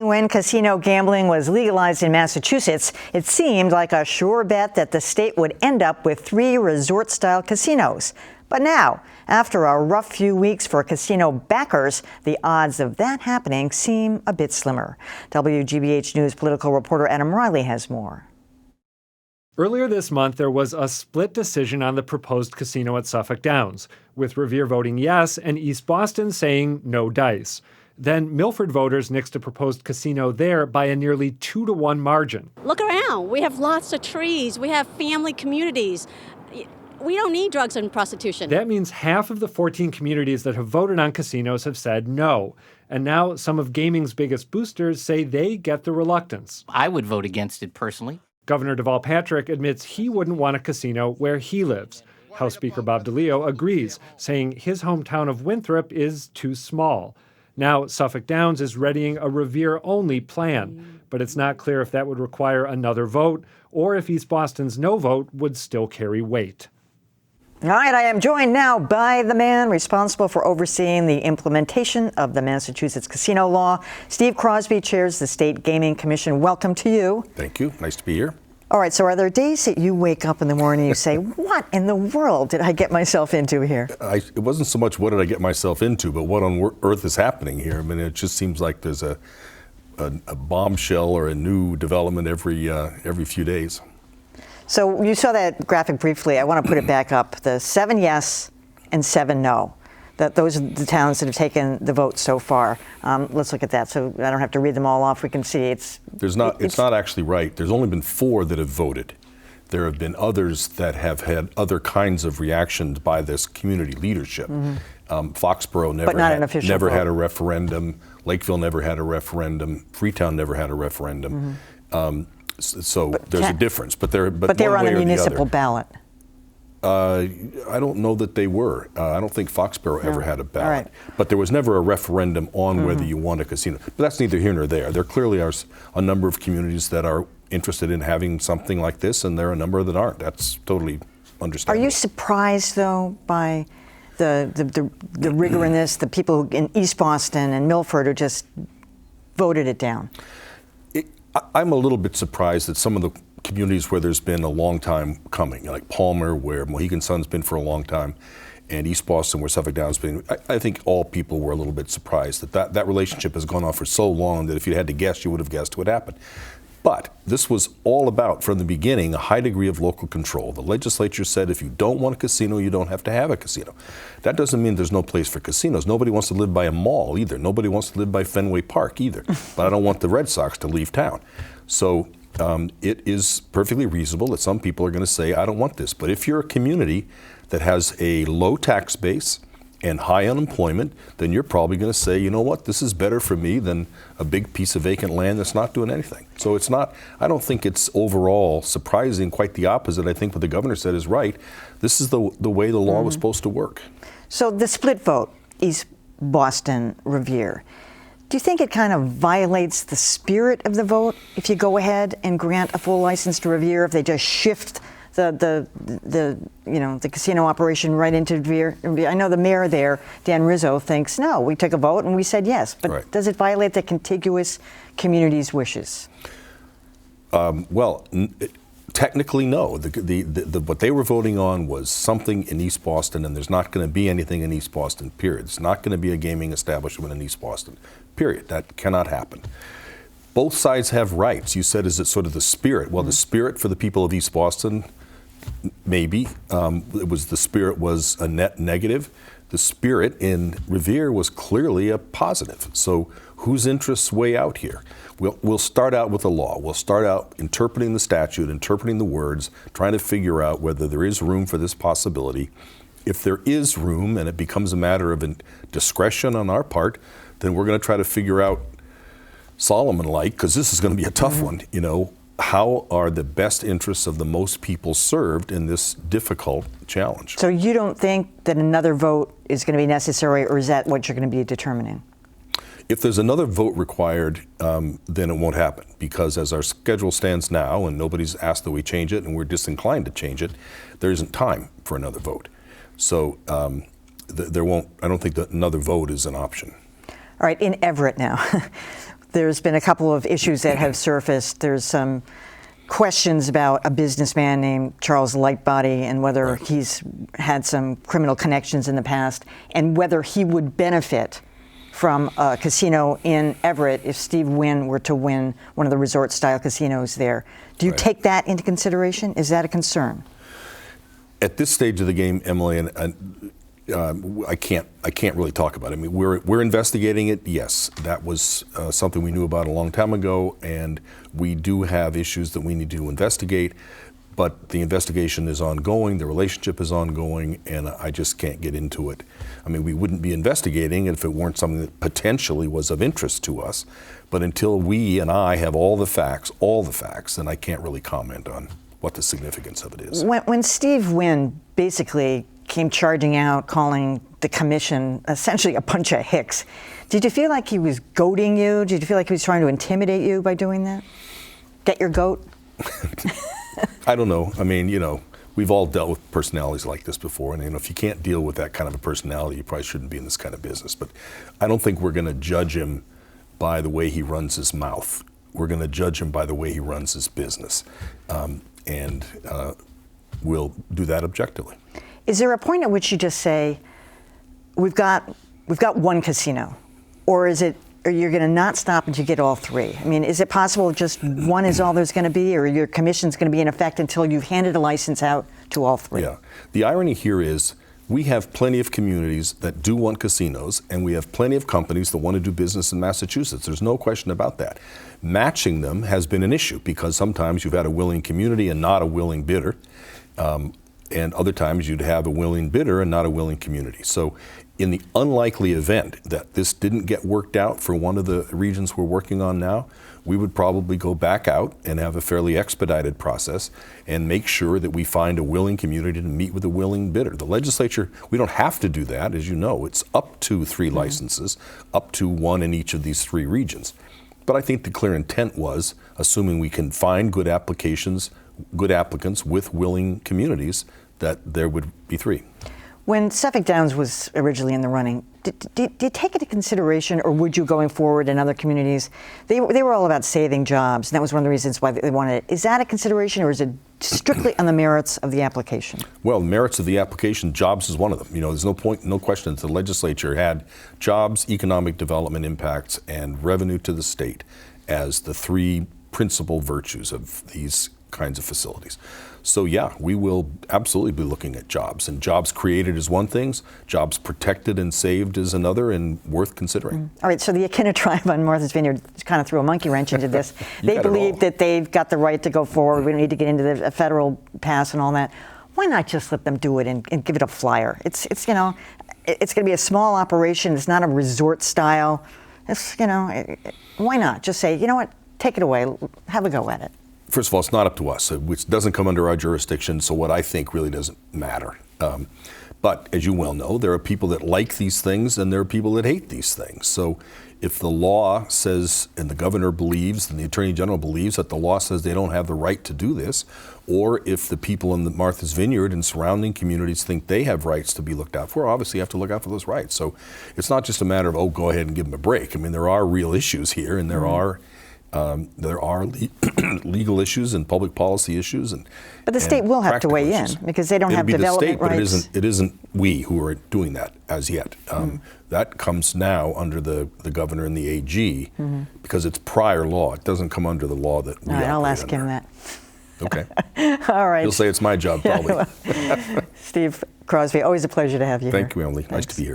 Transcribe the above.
When casino gambling was legalized in Massachusetts, it seemed like a sure bet that the state would end up with 3 resort-style casinos. But now, after a rough few weeks for casino backers, the odds of that happening seem a bit slimmer. WGBH News political reporter Adam Riley has more. Earlier this month, there was a split decision on the proposed casino at Suffolk Downs, with Revere voting yes and East Boston saying no dice. Then Milford voters nixed a proposed casino there by a nearly 2-to-1 margin. Look around. We have lots of trees. We have family communities. We don't need drugs and prostitution. That means half of the 14 communities that have voted on casinos have said no. And now some of gaming's biggest boosters say they get the reluctance. I would vote against it personally. Governor Deval Patrick admits he wouldn't want a casino where he lives. House Speaker Bob DeLeo agrees, saying his hometown of Winthrop is too small. Now, Suffolk Downs is readying a Revere-only plan, but it's not clear if that would require another vote or if East Boston's no vote would still carry weight. All right, I am joined now by the man responsible for overseeing the implementation of the Massachusetts casino law. Steve Crosby chairs the State Gaming Commission. Welcome to you. Thank you. Nice to be here. All right, so are there days that you wake up in the morning and you say, what in the world did I get myself into here? It wasn't so much what did I get myself into, but what on earth is happening here. I mean, it just seems like there's a bombshell or a new development every few days. So you saw that graphic briefly. I want to put it back up. The 7 yes and 7 no. Those are the towns that have taken the vote so far. Let's look at that. So I don't have to read them all off. We can see it's not actually right. There's only been 4 that have voted. There have been others that have had other kinds of reactions by this community leadership. Foxborough never had a referendum. Lakeville never had a referendum. Freetown never had a referendum. So there's a difference. But they were on the municipal ballot. I don't know that they were. I don't think Foxborough ever had a ballot. Right. But there was never a referendum on whether you want a casino. But that's neither here nor there. There clearly are a number of communities that are interested in having something like this, and there are a number that aren't. That's totally understandable. Are you surprised, though, by the rigor in this, the people in East Boston and Milford who just voted it down? I'm a little bit surprised that some of the communities where there's been a long time coming, like Palmer, where Mohegan Sun's been for a long time, and East Boston, where Suffolk Downs has been, I think all people were a little bit surprised that relationship has gone on for so long that if you had to guess, you would have guessed what happened. But this was all about, from the beginning, a high degree of local control. The legislature said if you don't want a casino, you don't have to have a casino. That doesn't mean there's no place for casinos. Nobody wants to live by a mall either. Nobody wants to live by Fenway Park either. But I don't want the Red Sox to leave town. So it is perfectly reasonable that some people are going to say, I don't want this. But if you're a community that has a low tax base and high unemployment, then you're probably going to say, you know what, this is better for me than a big piece of vacant land that's not doing anything. So it's not, I don't think it's overall surprising, quite the opposite. I think what the governor said is right. This is the way the law was supposed to work. So the split vote, East Boston, Revere, do you think it kind of violates the spirit of the vote if you go ahead and grant a full license to Revere, if they just shift the casino operation right into Revere? I know the mayor there, Dan Rizzo, thinks, no, we took a vote and we said yes. But does it violate the contiguous community's wishes? Technically, no. What they were voting on was something in East Boston, and there's not going to be anything in East Boston, period. It's not going to be a gaming establishment in East Boston, period. That cannot happen. Both sides have rights. You said, is it sort of the spirit? Well, the spirit for the people of East Boston, maybe. The spirit was a net negative. The spirit in Revere was clearly a positive. So whose interests weigh out here? We'll start out with the law. We'll start out interpreting the statute, interpreting the words, trying to figure out whether there is room for this possibility. If there is room and it becomes a matter of discretion on our part, then we're going to try to figure out, Solomon-like, because this is going to be a tough one, how are the best interests of the most people served in this difficult challenge? So you don't think that another vote is going to be necessary, or is that what you're going to be determining? If there's another vote required, then it won't happen, because as our schedule stands now, and nobody's asked that we change it, and we're disinclined to change it, there isn't time for another vote. So I don't think that another vote is an option. All right, in Everett now. There's been a couple of issues that have surfaced. There's some questions about a businessman named Charles Lightbody and whether he's had some criminal connections in the past and whether he would benefit from a casino in Everett if Steve Wynn were to win one of the resort-style casinos there. Do you take that into consideration? Is that a concern? At this stage of the game, Emily, and I can't really talk about it. I mean, we're investigating it. Yes, that was something we knew about a long time ago, and we do have issues that we need to investigate. But the investigation is ongoing, the relationship is ongoing, and I just can't get into it. I mean, we wouldn't be investigating if it weren't something that potentially was of interest to us. But until we and I have all the facts, then I can't really comment on what the significance of it is. When Steve Wynn basically came charging out, calling the commission essentially a bunch of hicks, did you feel like he was goading you? Did you feel like he was trying to intimidate you by doing that? Get your goat? I don't know. I mean, we've all dealt with personalities like this before, and if you can't deal with that kind of a personality, you probably shouldn't be in this kind of business. But I don't think we're going to judge him by the way he runs his mouth. We're going to judge him by the way he runs his business, and we'll do that objectively. Is there a point at which you just say, we've got one casino, or you're going to not stop until you get all three? I mean, is it possible just one is all there's going to be, or your commission's going to be in effect until you've handed a license out to all three? Yeah. The irony here is we have plenty of communities that do want casinos, and we have plenty of companies that want to do business in Massachusetts. There's no question about that. Matching them has been an issue because sometimes you've had a willing community and not a willing bidder. And other times you'd have a willing bidder and not a willing community. So in the unlikely event that this didn't get worked out for one of the regions we're working on now, we would probably go back out and have a fairly expedited process and make sure that we find a willing community to meet with a willing bidder. The legislature, we don't have to do that, as you know. It's up to 3 licenses, up to 1 in each of these 3 regions. But I think the clear intent was, assuming we can find good applicants with willing communities, that there would be 3. When Suffolk Downs was originally in the running, did you take into consideration, or would you going forward in other communities? They were all about saving jobs, and that was one of the reasons why they wanted it. Is that a consideration, or is it strictly on the merits of the application? Well, the merits of the application, jobs is one of them. There's no question that the legislature had jobs, economic development impacts, and revenue to the state as the 3 principal virtues of these kinds of facilities. So yeah, we will absolutely be looking at jobs, and jobs created is one thing, jobs protected and saved is another, and worth considering. All right, so the Akinna tribe on Martha's Vineyard kind of threw a monkey wrench into this. They believe that they've got the right to go forward. We don't need to get into the federal pass and all that. Why not just let them do it and give it a flyer? It's going to be a small operation. It's not a resort style. Why not just say, you know what, take it away, have a go at it. First of all, it's not up to us. It doesn't come under our jurisdiction, so what I think really doesn't matter. But as you well know, there are people that like these things and there are people that hate these things. So if the law says, and the governor believes, and the attorney general believes that the law says they don't have the right to do this, or if the people in the Martha's Vineyard and surrounding communities think they have rights to be looked out for, obviously you have to look out for those rights. So it's not just a matter of, go ahead and give them a break. I mean, there are real issues here, and there are legal issues and public policy issues, but the state will have to weigh in because they don't have development rights. But it isn't we who are doing that as yet. That comes now under the governor and the AG because it's prior law. It doesn't come under the law that we. All right, I'll ask him that. Okay. All right. You'll say it's my job, probably. Steve Crosby, always a pleasure to have you here. Thank you, Emily. Nice to be here.